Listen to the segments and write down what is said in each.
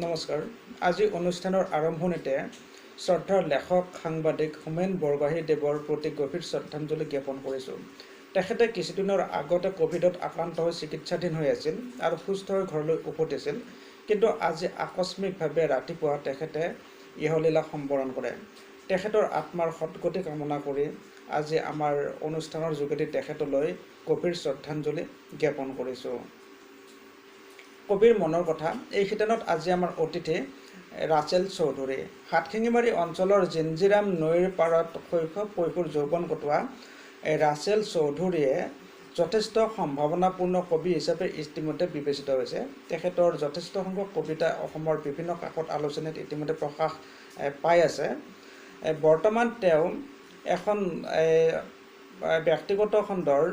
নমস্কাৰ। আজি অনুষ্ঠানৰ আৰম্ভণিতে শ্ৰদ্ধাৰ লেখক সাংবাদিক হোমেন বৰগোহাঞিদেৱৰ প্ৰতি গভীৰ শ্ৰদ্ধাঞ্জলি জ্ঞাপন কৰিছোঁ। তেখেতে কিছুদিনৰ আগতে কোভিডত আক্ৰান্ত হৈ চিকিৎসাধীন হৈ আছিল আৰু সুস্থ হৈ ঘৰলৈ উভতিছিল। কিন্তু আজি আকস্মিকভাৱে ৰাতিপুৱা তেখেতে ইহলীলা সম্বৰণ কৰে। তেখেতৰ আত্মাৰ সদ্গতি কামনা কৰি আজি আমাৰ অনুষ্ঠানৰ যোগেদি তেখেতলৈ গভীৰ শ্ৰদ্ধাঞ্জলি জ্ঞাপন কৰিছোঁ। কবিৰ মনৰ কথা এই শিতানত আজি আমাৰ অতিথি ৰাছেল চৌধুৰী। হাটশিঙিমাৰী অঞ্চলৰ জিঞ্জিৰাম নৈৰ পাৰত শৈশৱ কৈশোৰ যৌৱন কটোৱা ৰাছেল চৌধুৰীয়ে যথেষ্ট সম্ভাৱনাপূৰ্ণ কবি হিচাপে ইতিমধ্যে বিবেচিত হৈছে। তেখেতৰ যথেষ্ট সংখ্যক কবিতা অসমৰ বিভিন্ন কাকত আলোচনীত ইতিমধ্যে প্ৰকাশ পাই আছে। বৰ্তমান তেওঁ এখন ব্যক্তিগত খণ্ডৰ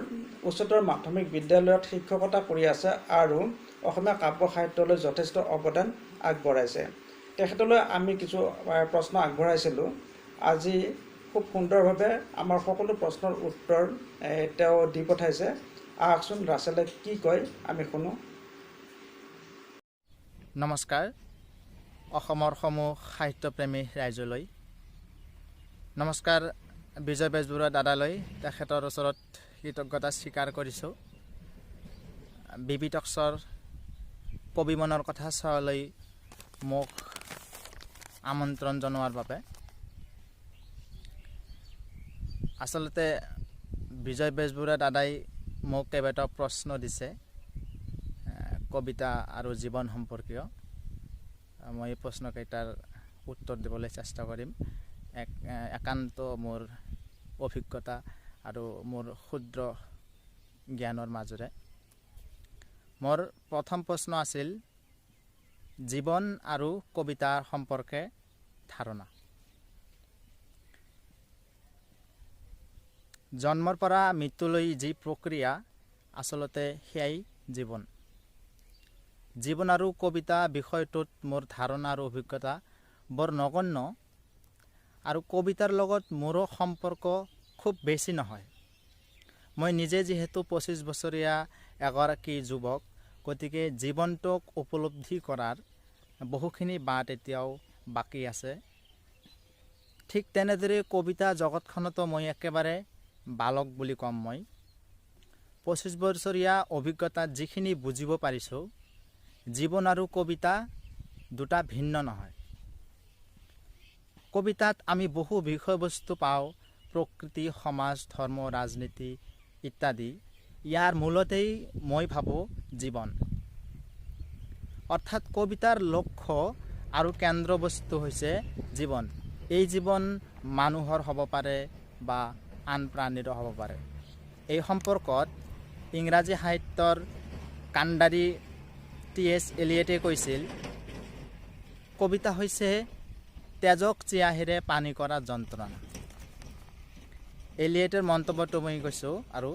উচ্চতৰ মাধ্যমিক বিদ্যালয়ত শিক্ষকতা কৰি আছে আৰু অসমীয়া কাব্য সাহিত্যলৈ যথেষ্ট অৱদান আগবঢ়াইছে। তেখেতলৈ আমি কিছু প্ৰশ্ন আগবঢ়াইছিলোঁ। আজি খুব সুন্দৰভাৱে আমাৰ সকলো প্ৰশ্নৰ উত্তৰ তেওঁ দি পঠাইছে। আহকচোন ৰাছেলে কি কয় আমি শুনো। নমস্কাৰ অসমৰ সমূহ সাহিত্যপ্ৰেমী ৰাইজলৈ। নমস্কাৰ বিজয় বেজবৰুৱা দাদালৈ, তেখেতৰ ওচৰত কৃতজ্ঞতা স্বীকাৰ কৰিছোঁ। বিবি টক্সৰ কবি মনৰ কথা চাবলৈ মোক আমন্ত্ৰণ জনোৱাৰ বাবে। আচলতে বিজয় বেজবৰুৱা দাদাই মোক কেইবাটাও প্ৰশ্ন দিছে কবিতা আৰু জীৱন সম্পৰ্কীয়। মই এই প্ৰশ্নকেইটাৰ উত্তৰ দিবলৈ চেষ্টা কৰিম একান্ত মোৰ অভিজ্ঞতা আৰু মোৰ ক্ষুদ্ৰ জ্ঞানৰ মাজেৰে। মোৰ প্ৰথম প্ৰশ্ন আছিল জীৱন আৰু কবিতাৰ সম্পৰ্কে ধাৰণা। জন্মৰ পৰা মৃত্যুলৈ যি প্ৰক্ৰিয়া, আচলতে সেয়াই জীৱন। জীৱন আৰু কবিতা বিষয়টোত মোৰ ধাৰণা আৰু অভিজ্ঞতা বৰ নগণ্য, আৰু কবিতাৰ লগত মোৰো সম্পৰ্ক খুব বেছি নহয়। মই নিজে যিহেতু 25 বছৰীয়া এগৰাকী যুৱক, গতিকে জীৱনটোক উপলব্ধি কৰাৰ বহুখিনি বাট এতিয়াও বাকী আছে। ঠিক তেনেদৰে কবিতা জগতখনতো মই একেবাৰে বালক বুলি ক'ম। মই 25 বছৰীয়া অভিজ্ঞতাত যিখিনি বুজিব পাৰিছোঁ, জীৱন আৰু কবিতা দুটা ভিন্ন নহয়। কবিতাত আমি বহু বিষয়বস্তু পাওঁ, প্ৰকৃতি, সমাজ, ধৰ্ম, ৰাজনীতি ইত্যাদি। ইয়াৰ মূলতেই মই ভাবোঁ জীৱন। অৰ্থাৎ কবিতাৰ লক্ষ্য আৰু কেন্দ্ৰবস্তু হৈছে জীৱন। এই জীৱন মানুহৰ হ'ব পাৰে বা আন প্ৰাণীৰো হ'ব পাৰে। এই সম্পৰ্কত ইংৰাজী সাহিত্যৰ কাণ্ডাৰী T.S. এলিয়টে কৈছিল, কবিতা হৈছে তেজক চিয়াহীৰে পানী কৰা যন্ত্ৰণা। এলিয়টৰ মন্তব্যটো মই কৈছোঁ, আৰু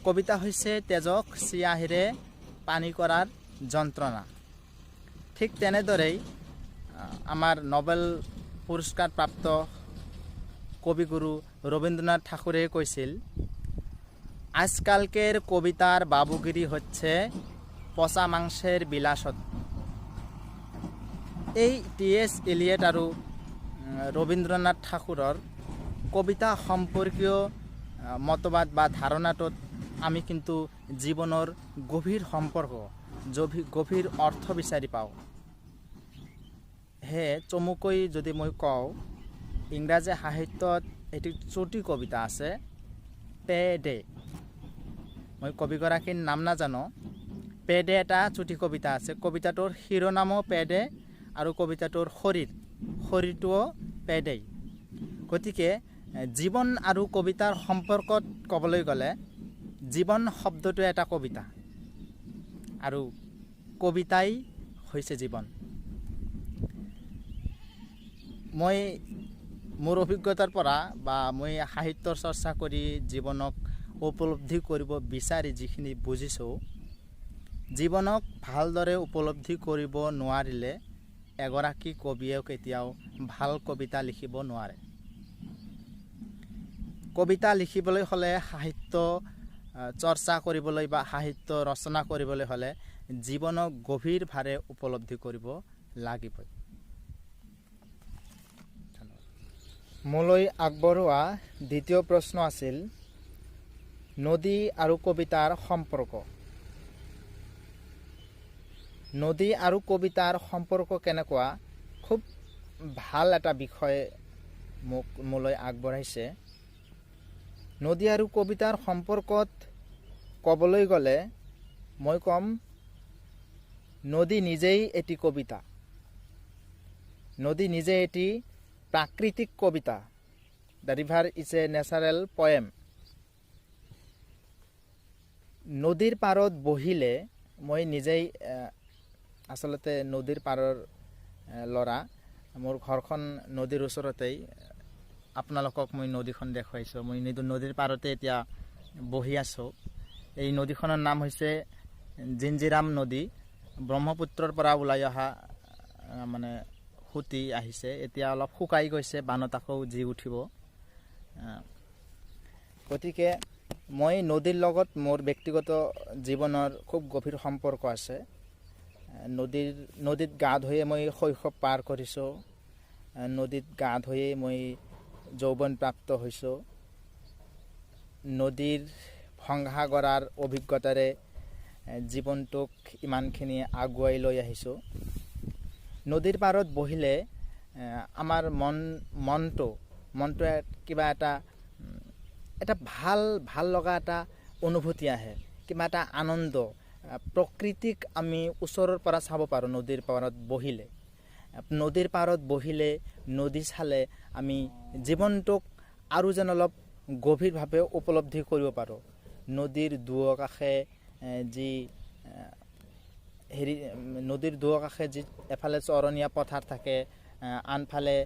কবিতা হৈছে তেজক চিয়াহীৰে পানী কৰাৰ যন্ত্ৰণা। ঠিক তেনেদৰেই আমাৰ নোবেল পুৰস্কাৰ প্ৰাপ্ত কবিগুৰু ৰবীন্দ্ৰনাথ ঠাকুৰে কৈছিল, আজকালকেৰ কবিতাৰ বাবুগিৰি হচ্ছে পচা মাংসেৰ বিলাসত। এই T.S. এলিয়ট আৰু ৰবীন্দ্ৰনাথ ঠাকুৰৰ কবিতা সম্পৰ্কীয় মতবাদ বা ধাৰণাটোত আমি কিন্তু জীৱনৰ গভীৰ সম্পৰ্ক, গভীৰ অৰ্থ বিচাৰি পাওঁ। হে চমুকৈ যদি মই কওঁ, ইংৰাজী সাহিত্যত এটি চুটি কবিতা আছে, পে ডে। মই কবিগৰাকীৰ নাম নাজানো। পে ডে এটা চুটি কবিতা আছে। কবিতাটোৰ শিৰোনামো পে ডে আৰু কবিতাটোৰ শৰীৰটোও পে ডে। গতিকে জীৱন আৰু কবিতাৰ সম্পৰ্কত ক'বলৈ গ'লে, জীৱন শব্দটো এটা কবিতা আৰু কবিতাই হৈছে জীৱন। মই মোৰ অভিজ্ঞতাৰ পৰা বা মই সাহিত্যৰ চৰ্চা কৰি জীৱনক উপলব্ধি কৰিব বিচাৰি যিখিনি বুজিছোঁ, জীৱনক ভালদৰে উপলব্ধি কৰিব নোৱাৰিলে এগৰাকী কবিয়ে কেতিয়াও ভাল কবিতা লিখিব নোৱাৰে। কবিতা লিখিবলৈ হ'লে, সাহিত্য চৰ্চা কৰিবলৈ বা সাহিত্য ৰচনা কৰিবলৈ হ'লে জীৱনক গভীৰভাৱে উপলব্ধি কৰিব লাগিবই। মোলৈ আগবঢ়োৱা দ্বিতীয় প্ৰশ্ন আছিল নদী আৰু কবিতাৰ সম্পৰ্ক। নদী আৰু কবিতাৰ সম্পৰ্ক কেনেকুৱা, খুব ভাল এটা বিষয় মোলৈ আগবঢ়াইছে। নদী আৰু কবিতাৰ সম্পৰ্কত ক'বলৈ গ'লে মই ক'ম নদী নিজেই এটি কবিতা। নদী নিজে এটি প্ৰাকৃতিক কবিতা। The river is a natural poem. নদীৰ পাৰত বহিলে, মই নিজেই আচলতে নদীৰ পাৰৰ ল'ৰা। মোৰ ঘৰখন নদীৰ ওচৰতেই। আপোনালোকক মই নদীখন দেখুৱাইছোঁ। মই নদীৰ পাৰতে এতিয়া বহি আছোঁ। এই নদীখনৰ নাম হৈছে জিঞ্জিৰাম নদী। ব্ৰহ্মপুত্ৰৰ পৰা ওলাই অহা মানে সুতি আহিছে। এতিয়া অলপ শুকাই গৈছে, বানত আকৌ জি উঠিব। গতিকে মই নদীৰ লগত মোৰ ব্যক্তিগত জীৱনৰ খুব গভীৰ সম্পৰ্ক আছে। নদীত গা ধুয়ে মই শৈশৱ পাৰ কৰিছোঁ। নদীত গা ধুয়ে মই যৌৱন প্ৰাপ্ত হৈছোঁ। নদীৰ ভংগা গৰাৰ অভিজ্ঞতাৰে জীৱনটোক ইমানখিনি আগুৱাই লৈ আহিছোঁ। নদীৰ পাৰত বহিলে আমাৰ মনটো কিবা এটা ভাল লগা এটা অনুভূতি আহে, কিবা এটা আনন্দ। প্ৰকৃতিক আমি ওচৰৰ পৰা চাব পাৰোঁ নদীৰ পাৰত বহিলে। নদীৰ পাৰত বহিলে, নদী চালে আমি জীৱনটোক আৰু যেন অলপ গভীৰভাৱে উপলব্ধি কৰিব পাৰোঁ। নদীৰ দুয়োকাষে যি এফালে চৰণীয়া পথাৰ থাকে, আনফালে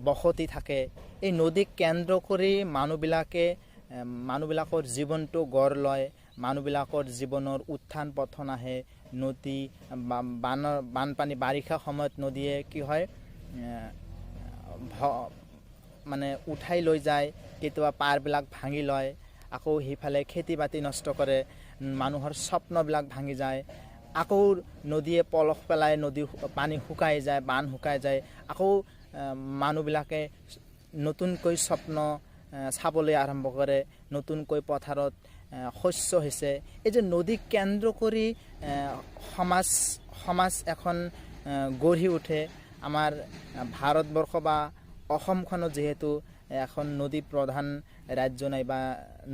বসতি থাকে। এই নদীক কেন্দ্ৰ কৰি মানুহবিলাকৰ জীৱনটো গঢ় লয়। মানুহবিলাকৰ জীৱনৰ উত্থান পতন আহে। নদী বানপানী বাৰিষা সময়ত নদীয়ে কি হয় মানে উঠাই লৈ যায়। কেতিয়াবা পাৰবিলাক ভাঙি লয়। আকৌ সিফালে খেতি বাতি নষ্ট কৰে। মানুহৰ স্বপ্নবিলাক ভাঙি যায়। আকৌ নদীয়ে পলস পেলাই, পানী শুকাই যায়, বান শুকাই যায়। আকৌ মানুহবিলাকে নতুনকৈ স্বপ্ন চাবলৈ আৰম্ভ কৰে। নতুনকৈ পথাৰত শস্য হৈছে। এই যে নদীক কেন্দ্ৰ কৰি সমাজ এখন গঢ়ি উঠে। আমাৰ ভাৰতবৰ্ষ বা অসমখনত যিহেতু এখন নদী প্ৰধান ৰাজ্য নাইবা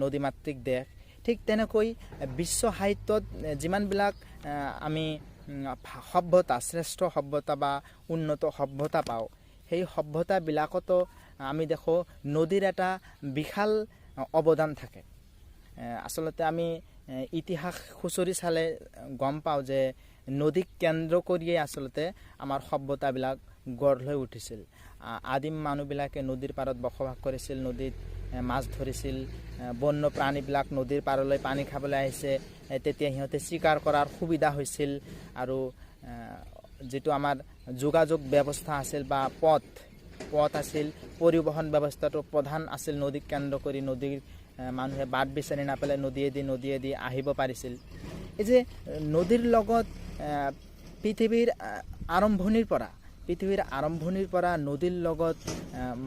নদীমাতৃক দেশ, ঠিক তেনেকৈ বিশ্ব সাহিত্যত যিমানবিলাক আমি সভ্যতা, শ্ৰেষ্ঠ সভ্যতা বা উন্নত সভ্যতা পাওঁ, সেই সভ্যতাবিলাকতো আমি দেখোঁ নদীৰ এটা বিশাল অৱদান থাকে। আচলতে আমি ইতিহাস খুচৰি চালে গম পাওঁ যে নদীক কেন্দ্ৰ কৰিয়েই আচলতে আমাৰ সভ্যতাবিলাক গঢ় লৈ উঠিছিল। আদিম মানুহবিলাকে নদীৰ পাৰত বসবাস কৰিছিল, নদীত মাছ ধৰিছিল। বন্য প্ৰাণীবিলাক নদীৰ পাৰলৈ পানী খাবলৈ আহিছে, তেতিয়া সিহঁতে চিকাৰ কৰাৰ সুবিধা হৈছিল। আৰু যিটো আমাৰ যোগাযোগ ব্যৱস্থা আছিল বা পথ আছিল, পৰিবহণ ব্যৱস্থাটো প্ৰধান আছিল নদীক কেন্দ্ৰ কৰি। নদীৰ মানুহে বাট বিচাৰি নাপালে নদীয়েদি আহিব পাৰিছিল। এই যে নদীৰ লগত পৃথিৱীৰ আৰম্ভণিৰ পৰা নদীৰ লগত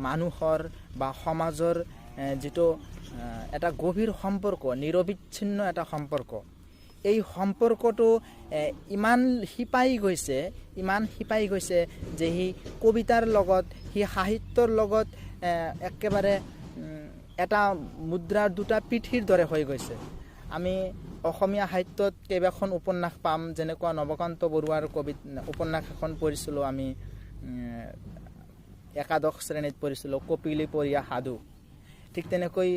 মানুহৰ বা সমাজৰ যিটো এটা গভীৰ সম্পৰ্ক, নিৰবিচ্ছিন্ন এটা সম্পৰ্ক, এই সম্পৰ্কটো ইমান শিপাই গৈছে যে সি কবিতাৰ লগত, সি সাহিত্যৰ লগত একেবাৰে এটা মুদ্ৰাৰ দুটা পিঠিৰ দৰে হৈ গৈছে। আমি অসমীয়া সাহিত্যত কেইবাখন উপন্যাস পাম। যেনেকুৱা নৱকান্ত বৰুৱাৰ উপন্যাস এখন পঢ়িছিলোঁ আমি, একাদশ শ্ৰেণীত পঢ়িছিলোঁ, কপিলী পৰিয়া সাধু। ঠিক তেনেকৈ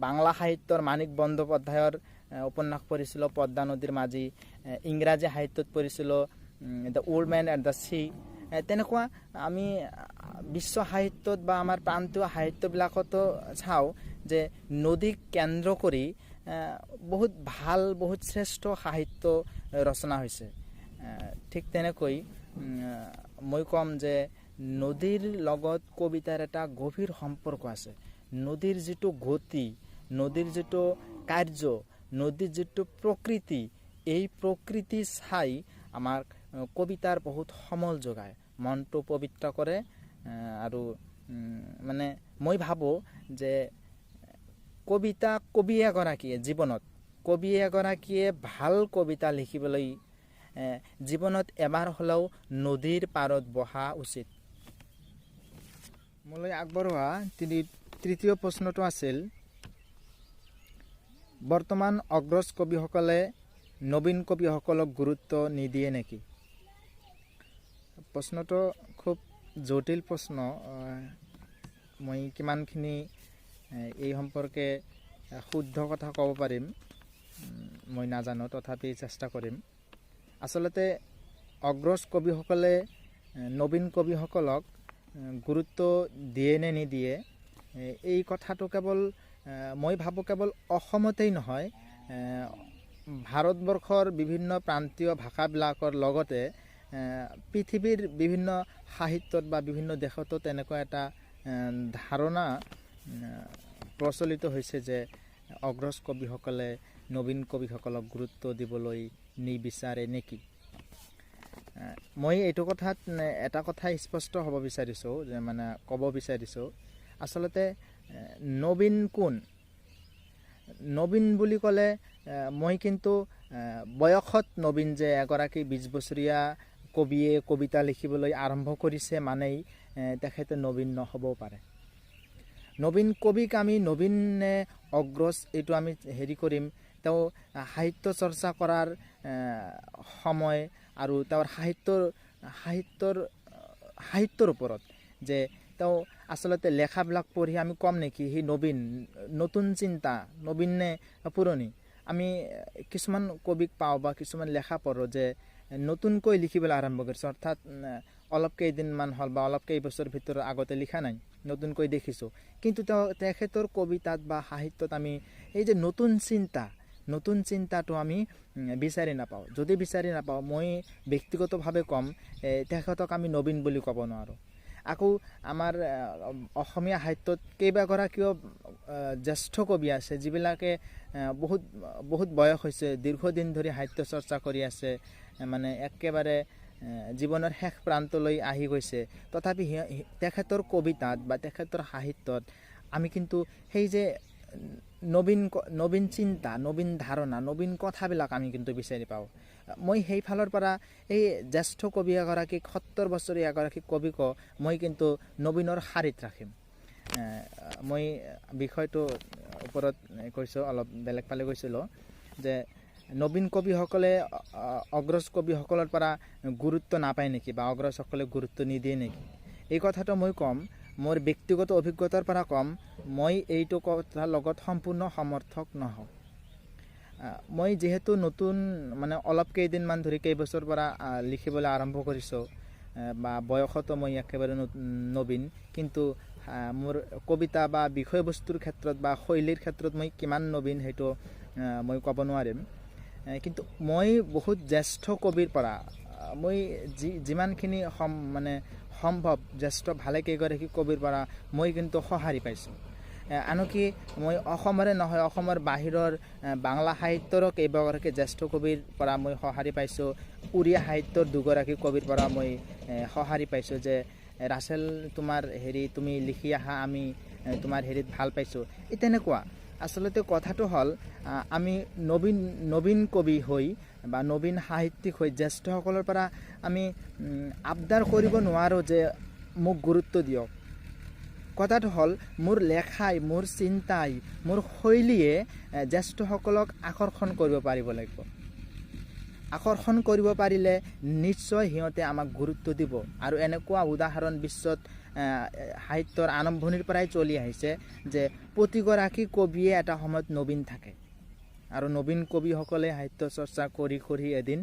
বাংলা সাহিত্যৰ মানিক বন্দ্যোপাধ্যায়ৰ উপন্যাস পঢ়িছিলোঁ পদ্মা নদীৰ মাজী। ইংৰাজী সাহিত্যত পঢ়িছিলোঁ the old men at the sea. তেনেকুৱা আমি বিশ্ব সাহিত্যত বা আমাৰ প্ৰান্তীয় সাহিত্যবিলাকতো চাওঁ যে নদীক কেন্দ্ৰ কৰি বহুত শ্ৰেষ্ঠ সাহিত্য ৰচনা হৈছে। ঠিক তেনেকৈ মই ক'ম যে নদীৰ লগত কবিতাৰ এটা গভীৰ সম্পৰ্ক আছে। নদীৰ যিটো গতি, নদীৰ যিটো কাৰ্য, নদীৰ যিটো প্ৰকৃতি, এই প্ৰকৃতি চাই আমাৰ কবিতাৰ বহুত সমল যোগায়, মনটো পবিত্ৰ কৰে। আৰু মানে মই ভাবোঁ যে কবি এগৰাকীয়ে জীৱনত কবি এগৰাকীয়ে ভাল কবিতা লিখিবলৈ জীৱনত এবাৰ হ'লেও নদীৰ পাৰত বহা উচিত। মোলৈ আগবঢ়োৱা তৃতীয় প্ৰশ্নটো আছিল, বৰ্তমান অগ্ৰজ কবিসকলে নবীন কবিসকলক গুৰুত্ব নিদিয়ে নেকি? প্ৰশ্নটো খুব জটিল প্ৰশ্ন। মই কিমানখিনি এই সম্পৰ্কে শুদ্ধ কথা ক'ব পাৰিম মই নাজানো, তথাপি চেষ্টা কৰিম। আচলতে অগ্ৰজ কবিসকলে নবীন কবিসকলক গুৰুত্ব দিয়ে নে নিদিয়ে, এই কথাটো কেৱল মই ভাবোঁ কেৱল অসমতেই নহয়, ভাৰতবৰ্ষৰ বিভিন্ন প্ৰান্তীয় ভাষাবিলাকৰ লগতে পৃথিৱীৰ বিভিন্ন সাহিত্যত বা বিভিন্ন দেশতো তেনেকুৱা এটা ধাৰণা প্ৰচলিত হৈছে যে অগ্ৰজ কবিসকলে নবীন কবিসকলক গুৰুত্ব দিবলৈ নিবিচাৰে নেকি। মই এইটো কথাত এটা কথা স্পষ্ট হ'ব বিচাৰিছোঁ, যে মানে ক'ব বিচাৰিছোঁ, আচলতে নবীন কোন? নবীন বুলি ক'লে মই কিন্তু বয়সত নবীন, যে এগৰাকী 20 বছৰীয়া কবিয়ে কবিতা লিখিবলৈ আৰম্ভ কৰিছে মানেই তেখেতে নবীন নহ'বও পাৰে। নবীন কবিক আমি নবীন নে অগ্ৰজ এইটো আমি কৰিম তেওঁ সাহিত্য চৰ্চা কৰাৰ সময় আৰু তেওঁৰ সাহিত্যৰ ওপৰত, যে তেওঁ আচলতে লেখাবিলাক পঢ়ি আমি ক'ম নেকি সি নবীন, নতুন চিন্তা, নবীন নে পুৰণি? আমি কিছুমান কবিক পাওঁ বা কিছুমান লেখা পঢ়োঁ যে নতুনকৈ লিখিবলৈ আৰম্ভ কৰিছে, অৰ্থাৎ অলপ কেইদিনমান হ'ল বা অলপ কেইবছৰ ভিতৰত আগতে লিখা নাই, নতুনকৈ দেখিছোঁ। কিন্তু তেখেতৰ কবিতাত বা সাহিত্যত আমি এই যে নতুন চিন্তাটো আমি বিচাৰি নাপাওঁ। যদি বিচাৰি নাপাওঁ, মই ব্যক্তিগতভাৱে ক'ম তেখেতক আমি নবীন বুলি ক'ব নোৱাৰোঁ। আকৌ আমাৰ অসমীয়া সাহিত্যত কেইবাগৰাকীও জ্যেষ্ঠ কবি আছে, যিবিলাকে বহুত বয়স হৈছে, দীৰ্ঘদিন ধৰি সাহিত্য চৰ্চা কৰি আছে, মানে একেবাৰে জীৱনৰ শেষ প্ৰান্তলৈ আহি গৈছে। তথাপি তেখেতৰ কবিতাত বা তেখেতৰ সাহিত্যত আমি কিন্তু সেই যে নবীন চিন্তা, নবীন ধাৰণা, নবীন কথাবিলাক আমি কিন্তু বিচাৰি পাওঁ। মই সেই ফালৰ পৰা এই জ্যেষ্ঠ কবি এগৰাকীক, 70 বছৰীয়া এগৰাকী কবিক মই কিন্তু নবীনৰ শাৰীত ৰাখিম। মই বিষয়টোৰ ওপৰত কৈছোঁ, অলপ বেলেগ ফালে গৈছিলোঁ, যে নবীন কবিসকলে অগ্ৰজ কবিসকলৰ পৰা গুৰুত্ব নাপায় নেকি, বা অগ্ৰজসকলে গুৰুত্ব নিদিয়ে নেকি? এই কথাটো মই ক'ম, মোৰ ব্যক্তিগত অভিজ্ঞতাৰ পৰা ক'ম, মই এইটো কথাৰ লগত সম্পূৰ্ণ সমৰ্থক নহওঁ। মই যিহেতু নতুন, মানে অলপ কেইদিনমান ধৰি কেইবছৰ পৰা লিখিবলৈ আৰম্ভ কৰিছোঁ, বা বয়সতো মই একেবাৰে নবীন, কিন্তু মোৰ কবিতা বা বিষয়বস্তুৰ ক্ষেত্ৰত বা শৈলীৰ ক্ষেত্ৰত মই কিমান নবীন সেইটো মই ক'ব নোৱাৰিম। কিন্তু মই বহুত জ্যেষ্ঠ কবিৰ পৰা মই যিমানখিনি সম্ভৱ জ্যেষ্ঠ ভালেকেইগৰাকী কবিৰ পৰা মই কিন্তু সঁহাৰি পাইছোঁ। আনকি মই অসমৰে নহয়, অসমৰ বাহিৰৰ বাংলা সাহিত্যৰো কেইবাগৰাকী জ্যেষ্ঠ কবিৰ পৰা মই সঁহাৰি পাইছোঁ। উৰিয়া সাহিত্যৰ দুগৰাকী কবিৰ পৰা মই সঁহাৰি পাইছোঁ, যে ৰাছেল তোমাৰ তুমি লিখি আহা, আমি তোমাৰ ভাল পাইছোঁ। এই তেনেকুৱা আচলতে কথাটো হ'ল, আমি নবীন কবি হৈ বা নবীন সাহিত্যিক হৈ জ্যেষ্ঠসকলৰ পৰা আমি আবদাৰ কৰিব নোৱাৰোঁ যে মোক গুৰুত্ব দিয়ক। কথাটো হ'ল, মোৰ লেখাই, মোৰ চিন্তাই, মোৰ শৈলীয়ে জ্যেষ্ঠসকলক আকৰ্ষণ কৰিব পাৰিব লাগিব। আকৰ্ষণ কৰিব পাৰিলে নিশ্চয় সিহঁতে আমাক গুৰুত্ব দিব। আৰু এনেকুৱা উদাহৰণ বিশ্বত সাহিত্যৰ আৰম্ভণিৰ পৰাই চলি আহিছে, যে প্ৰতিগৰাকী কবিয়ে এটা সময়ত নবীন থাকে, আৰু নবীন কবিসকলে সাহিত্য চৰ্চা কৰি এদিন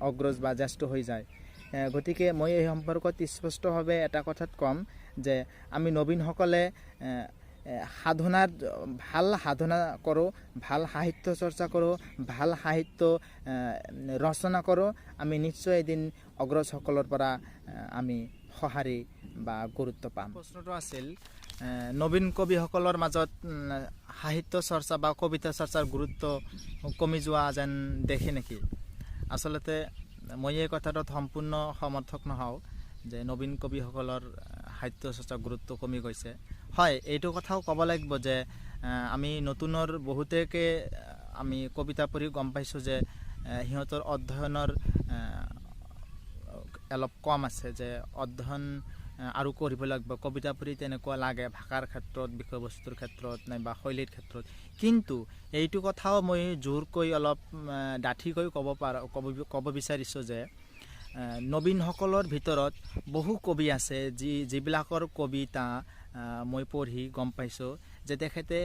অগ্ৰজ বা জ্যেষ্ঠ হৈ যায়। গতিকে মই এই সম্পৰ্কত স্পষ্টভাৱে এটা কথাত ক'ম, যে আমি নবীনসকলে ভাল সাধনা কৰোঁ, ভাল সাহিত্য চৰ্চা কৰোঁ, ভাল সাহিত্য ৰচনা কৰোঁ, আমি নিশ্চয় এদিন অগ্ৰজসকলৰ পৰা আমি সঁহাৰি বা গুৰুত্ব পাম। প্ৰশ্নটো আছিল, নবীন কবিসকলৰ মাজত সাহিত্য চৰ্চা বা কবিতা চৰ্চাৰ গুৰুত্ব কমি যোৱা যেন দেখে নেকি? আচলতে মই এই কথাটোত সম্পূৰ্ণ সমৰ্থক নহওঁ যে নবীন কবিসকলৰ সাহিত্য চৰ্চাৰ গুৰুত্ব কমি গৈছে। হয়, এইটো কথাও ক'ব লাগিব যে আমি নতুনৰ বহুতেকে আমি কবিতা পঢ়ি গম পাইছোঁ যে সিহঁতৰ অধ্যয়নৰ অলপ কম আছে, যে অধ্যয়ন আৰু কৰিব লাগিব। কবিতা পঢ়ি তেনেকুৱা লাগে ভাষাৰ ক্ষেত্ৰত, বিষয়বস্তুৰ ক্ষেত্ৰত নাইবা শৈলীৰ ক্ষেত্ৰত। কিন্তু এইটো কথাও মই জোৰকৈ অলপ ডাঠিকৈ ক'ব বিচাৰিছোঁ যে নবীনসকলৰ ভিতৰত বহু কবি আছে যিবিলাকৰ কবিতা মই পঢ়ি গম পাইছোঁ যে তেখেতে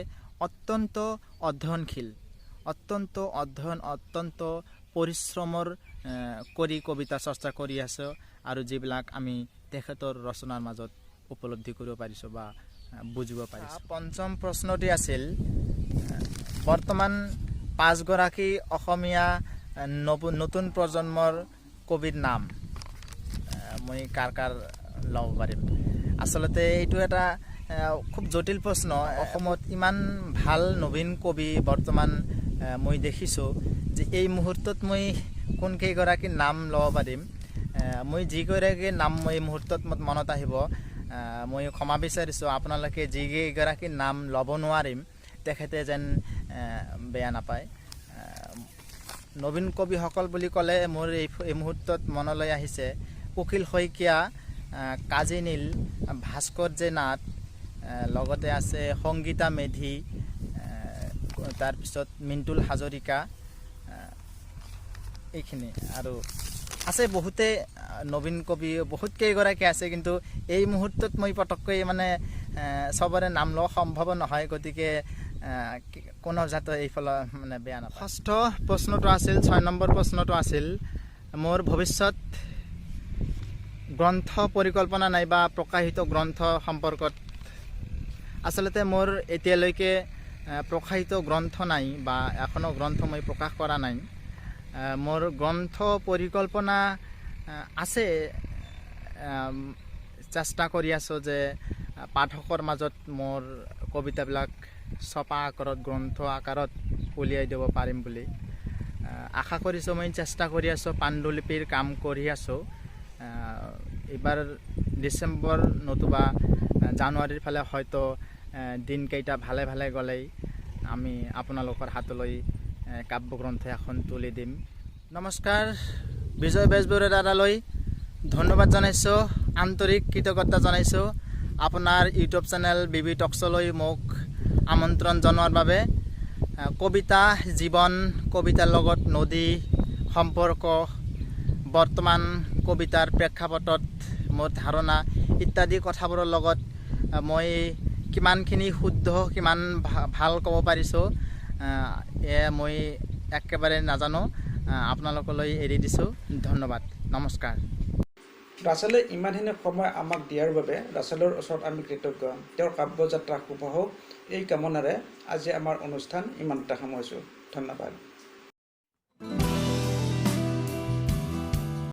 অত্যন্ত অধ্যয়নশীল, অত্যন্ত পৰিশ্ৰমৰ কৰি কবিতা চৰ্চা কৰি আছে, আৰু যিবিলাক আমি তেখেতৰ ৰচনাৰ মাজত উপলব্ধি কৰিব পাৰিছোঁ বা বুজিব পাৰিছোঁ। পঞ্চম প্ৰশ্নটি আছিল বৰ্তমান 5গৰাকী অসমীয়া নতুন প্ৰজন্মৰ কবিৰ নাম মই কাৰ ল'ব পাৰিম। আচলতে এইটো এটা খুব জটিল প্ৰশ্ন। অসমত ইমান ভাল নবীন কবি বৰ্তমান মই দেখিছোঁ যে এই মুহূৰ্তত মই কোন কেইগৰাকীৰ নাম ল'ব পাৰিম। মই যিগৰাকীৰ নাম মই এই মুহূৰ্তত মনত আহিব, মই ক্ষমা বিচাৰিছোঁ। আপোনালোকে যিকেইগৰাকীৰ নাম ল'ব নোৱাৰিম তেখেতে যেন বেয়া নাপায়। নবীন কবিসকল বুলি ক'লে মোৰ এই মুহূৰ্তত মনলৈ আহিছে উকিল শইকীয়া, কাজী নীল, ভাস্কৰ্য নাথ, লগতে আছে সংগীতা মেধি, তাৰপিছত মিণ্টুল হাজৰিকা, এইখিনি আৰু আছে বহুতে নবীন কবি বহুত কেইগৰাকী আছে, কিন্তু এই মুহূৰ্তত মই পটককৈ মানে চবৰে নাম লোৱা সম্ভৱ নহয়, গতিকে কোনো যাতে এইফালে মানে বেয়া নাপায়। ষষ্ঠ প্ৰশ্নটো আছিল, 6 নম্বৰ প্ৰশ্নটো আছিল মোৰ ভৱিষ্যত গ্ৰন্থ পৰিকল্পনা নাইবা প্ৰকাশিত গ্ৰন্থ সম্পৰ্কত। আচলতে মোৰ এতিয়ালৈকে প্ৰকাশিত গ্ৰন্থ নাই বা এখনো গ্ৰন্থ মই প্ৰকাশ কৰা নাই। মোৰ গ্ৰন্থ পৰিকল্পনা আছে, চেষ্টা কৰি আছোঁ যে পাঠকৰ মাজত মোৰ কবিতাবিলাক ছপা আকাৰত, গ্ৰন্থ আকাৰত উলিয়াই দিব পাৰিম বুলি আশা কৰিছোঁ। মই চেষ্টা কৰি আছোঁ, পাণ্ডুলিপিৰ কাম কৰি আছোঁ। এইবাৰ ডিচেম্বৰ নতুবা জানুৱাৰীৰ ফালে হয়তো দিনকেইটা ভালে গ'লেই আমি আপোনালোকৰ হাতলৈ কাব্যগ্ৰন্থ এখন তুলি দিম। নমস্কাৰ, বিজয় বেজবৰুৱা দাদালৈ ধন্যবাদ জনাইছোঁ, আন্তৰিক কৃতজ্ঞতা জনাইছোঁ আপোনাৰ ইউটিউব চেনেল বিবি টকছলৈ মোক আমন্ত্ৰণ জনোৱাৰ বাবে। কবিতা জীৱন, কবিতাৰ লগত নদী সম্পৰ্ক, বৰ্তমান কবিতাৰ প্ৰেক্ষাপটত মোৰ ধাৰণা ইত্যাদি কথাবোৰৰ লগত মই কিমানখিনি শুদ্ধ, কিমান ভাল ক'ব পাৰিছোঁ মই একেবাৰে নাজানো। আপোনালোকলৈ এৰি দিছোঁ। ধন্যবাদ, নমস্কাৰ। ৰাছেলে ইমানখিনি সময় আমাক দিয়াৰ বাবে ৰাছেলৰ ওচৰত আমি কৃতজ্ঞ। তেওঁৰ কাব্যযাত্ৰা শুভ হওক এই কামনাৰে আজি আমাৰ অনুষ্ঠান ইমানতে সামৰিছোঁ। ধন্যবাদ।